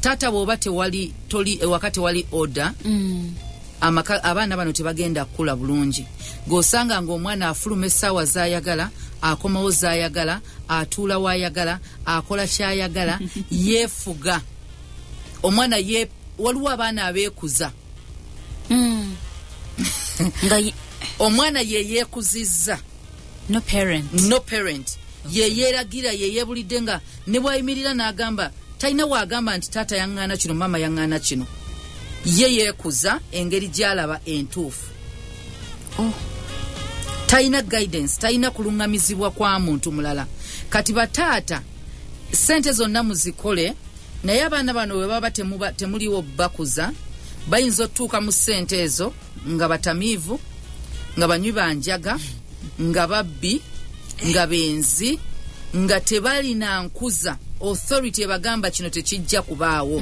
tata bwoba tewali toli wakati wali order abaana bano tebagenda kula bulungi gosanga ng'omwana afuluma essaawa zaayagala akomawo zaayagala atuula waayagala akola kyayagala yeefuga omwana waliwo abaana abeekuza omwana yeyeekuzizza no parent yeyeeragira yeyeebulidde nga ne bwayimirira n'agamba talina waagamba nti taata yaŋŋaana kino mama yaŋŋaana kino ye yeekuza engeri gy'alaba entuufu talina guidance talina kulungamizibwa kwa muntu mulala kati bataata sente zonna muzikole naye abaana bano bwe baba temuliwo bakuza bayinza otuuka mu sente ezo nga batamiivu nga banywi banjaga nga babbi nga benzi nga tebalina nkuza authority ebagamba kino tekijja kubaawo